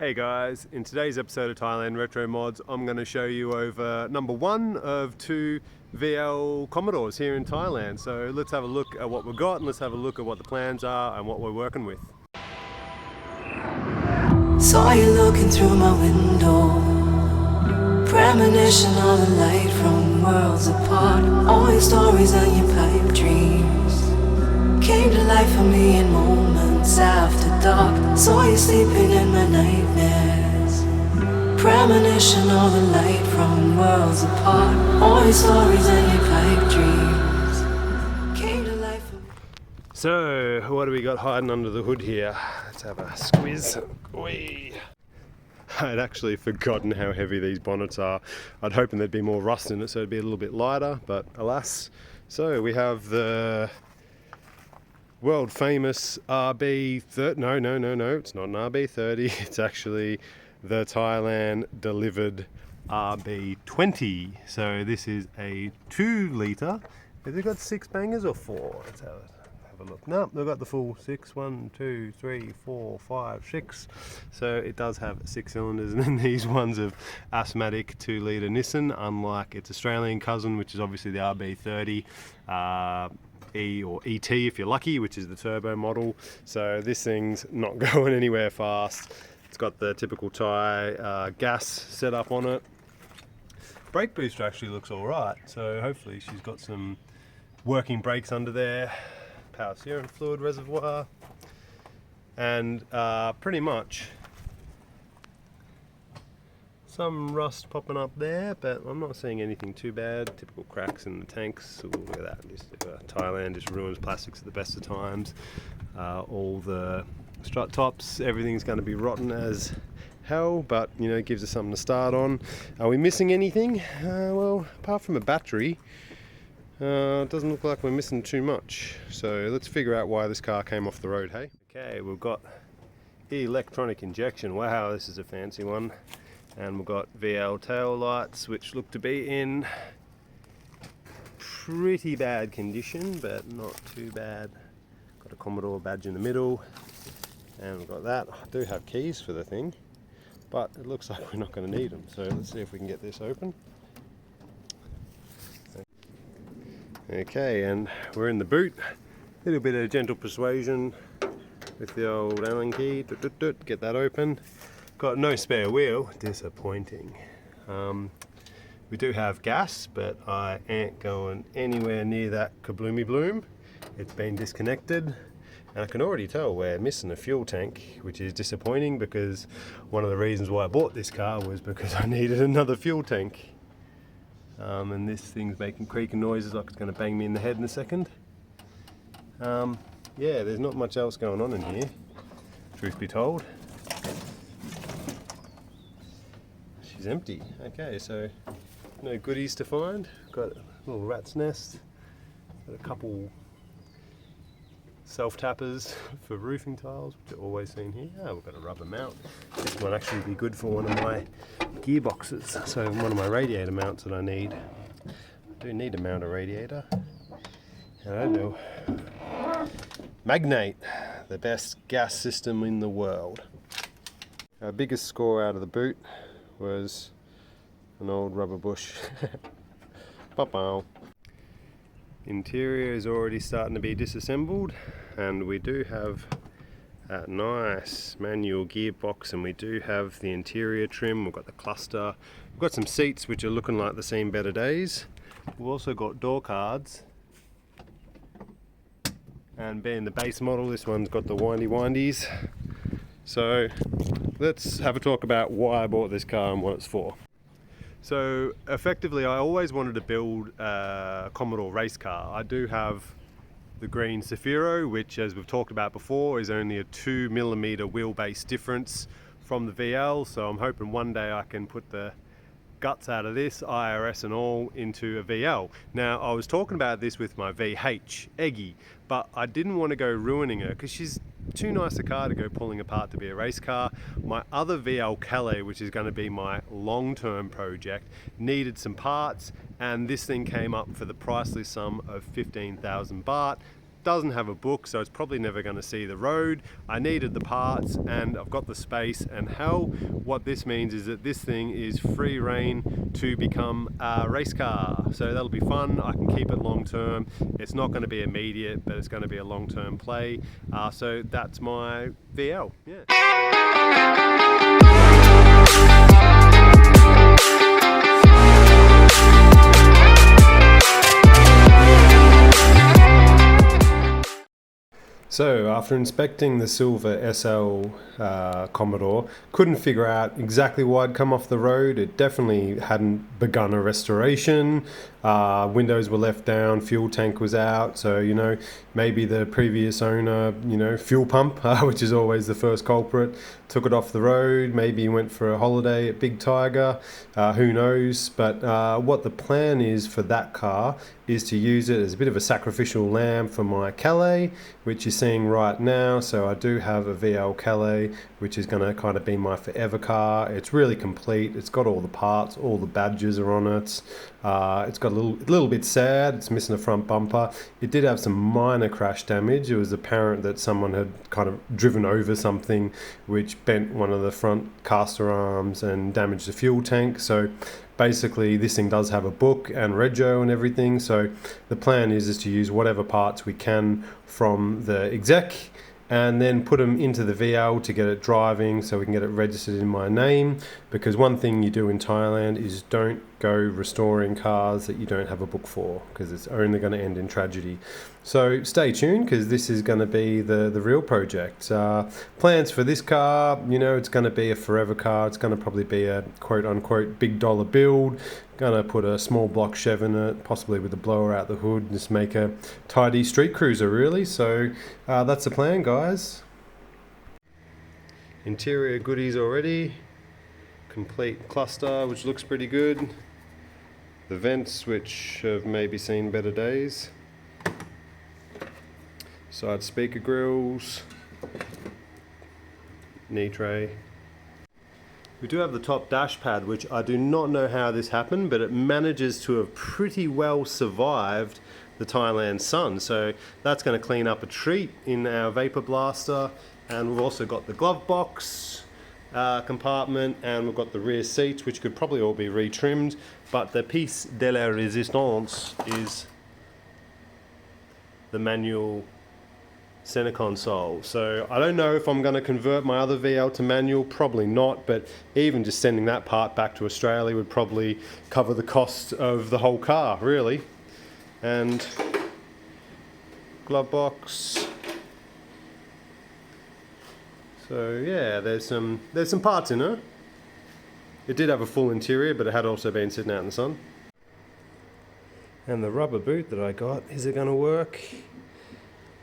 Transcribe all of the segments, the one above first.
Hey guys, in today's episode of Thailand Retro Mods, I'm going to show you over number one of two VL Commodores here in Thailand. So let's have a look at what we've got and let's have a look at what the plans are and what we're working with. Saw you looking through my window, premonition of the light from worlds apart. All your stories and your pipe dreams came to life for me in moments after dark. Saw you sleeping in my nightmares, premonition of the light from worlds apart. All your stories and your pipe dreams came to life for me. So what do we got hiding under the hood here? Let's have a squeeze. Whee! I'd actually forgotten how heavy these bonnets are. I'd hoping there'd be more rust in it so it'd be a little bit lighter, but alas. So we have the world famous RB30, no, it's not an RB30, it's actually the Thailand delivered RB20. So this is a 2 litre. Has it got 6 bangers or 4? Let's have a look. No, they've got the full 6, 1, 2, 3, 4, 5, 6. So it does have 6 cylinders, and then these ones of asthmatic 2 litre Nissan, unlike its Australian cousin, which is obviously the RB30. E or ET if you're lucky, which is the turbo model. So this thing's not going anywhere fast. It's got the typical Thai gas set up on it. Brake booster actually looks alright, so hopefully she's got some working brakes under there. Power steering fluid reservoir, and pretty much some rust popping up there, but I'm not seeing anything too bad. Typical cracks in the tanks. Ooh, look at that. Thailand just ruins plastics at the best of times. All the strut tops, everything's going to be rotten as hell, but you know, it gives us something to start on. Are we missing anything? Well, apart from a battery, it doesn't look like we're missing too much. So let's figure out why this car came off the road, hey? Okay, we've got electronic injection. Wow, this is a fancy one. And we've got VL tail lights, which look to be in pretty bad condition, but not too bad. Got a Commodore badge in the middle, and we've got that. I do have keys for the thing, but it looks like we're not going to need them. So let's see if we can get this open. Okay, and we're in the boot. A little bit of gentle persuasion with the old Allen key. Get that open. Got no spare wheel, disappointing. We do have gas, but I ain't going anywhere near that kabloomy bloom. It's been disconnected, and I can already tell we're missing a fuel tank, which is disappointing because one of the reasons why I bought this car was because I needed another fuel tank. And this thing's making creaking noises like it's going to bang me in the head in a second. Yeah, there's not much else going on in here, truth be told. She's empty. Okay, so no goodies to find. Got a little rat's nest. Got a couple self-tappers for roofing tiles, which are always seen here. Oh, we've got a rubber mount. This might actually be good for one of my gearboxes. So one of my radiator mounts that I need. I do need to mount a radiator. And I don't know. Magnate, the best gas system in the world. Our biggest score out of the boot was an old rubber bush. Pow. Interior is already starting to be disassembled, and we do have that nice manual gearbox, and we do have the interior trim. We've got the cluster. We've got some seats which are looking like they've seen better days. We've also got door cards, and being the base model, this one's got the windies. So let's have a talk about why I bought this car and what it's for. So effectively, I always wanted to build a Commodore race car. I do have the green Zafiro, which, as we've talked about before, is only a 2mm wheelbase difference from the VL. So I'm hoping one day I can put the guts out of this, IRS and all, into a VL. Now, I was talking about this with my VH, Eggy, but I didn't want to go ruining her because she's too nice a car to go pulling apart to be a race car. My other VL Calais, which is going to be my long-term project, needed some parts, and this thing came up for the priceless sum of 15,000 baht. doesn't have a book, so it's probably never going to see the road. I needed the parts and I've got the space, and hell, what this means is that this thing is free reign to become a race car. So that'll be fun. I can keep it long term. It's not going to be immediate, but it's going to be a long term play. So that's my VL. Yeah. So after inspecting the silver SL Commodore, couldn't figure out exactly why it'd come off the road. It definitely hadn't begun a restoration. Windows were left down, fuel tank was out, so you know, maybe the previous owner, you know, fuel pump, which is always the first culprit, took it off the road. Maybe he went for a holiday at Big Tiger, who knows. But what the plan is for that car is to use it as a bit of a sacrificial lamb for my Calais, which you're seeing right now. So I do have a VL Calais, which is going to kind of be my forever car. It's really complete. It's got all the parts, all the badges are on it. It's got a little bit sad. It's missing a front bumper. It did have some minor crash damage. It was apparent that someone had kind of driven over something which bent one of the front caster arms and damaged the fuel tank. So basically this thing does have a book and rego and everything. So the plan is to use whatever parts we can from the exec and then put them into the VL to get it driving so we can get it registered in my name. Because one thing you do in Thailand is don't go restoring cars that you don't have a book for, because it's only going to end in tragedy. So stay tuned, because this is going to be the real project. Plans for this car, you know, it's going to be a forever car. It's going to probably be a quote unquote big dollar build. Gonna put a small block Chev in it, possibly with a blower out the hood, just make a tidy street cruiser really. So that's the plan, guys. Interior goodies already. Complete cluster, which looks pretty good. The vents, which have maybe seen better days. Side speaker grills. Knee tray. We do have the top dash pad, which I do not know how this happened, but it manages to have pretty well survived the Thailand sun. So that's going to clean up a treat in our vapor blaster. And we've also got the glove box compartment, and we've got the rear seats, which could probably all be retrimmed. But the piece de la resistance is the manual center console. So I don't know if I'm going to convert my other VL to manual, probably not, but even just sending that part back to Australia would probably cover the cost of the whole car, really. And glove box. So yeah, there's some parts in her. It did have a full interior, but it had also been sitting out in the sun. And the rubber boot that I got, is it going to work?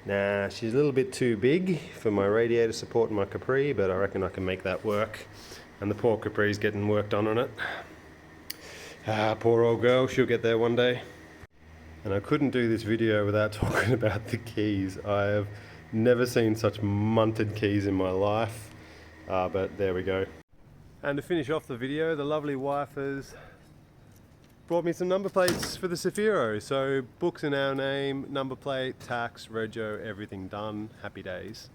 Nah, she's a little bit too big for my radiator support in my Capri, but I reckon I can make that work. And the poor Capri's getting work done on it. Poor old girl, she'll get there one day. And I couldn't do this video without talking about the keys. I have never seen such munted keys in my life, but there we go. And to finish off the video, the lovely wife has brought me some number plates for the Safiro. So books in our name, number plate, tax, rego, everything done. Happy days.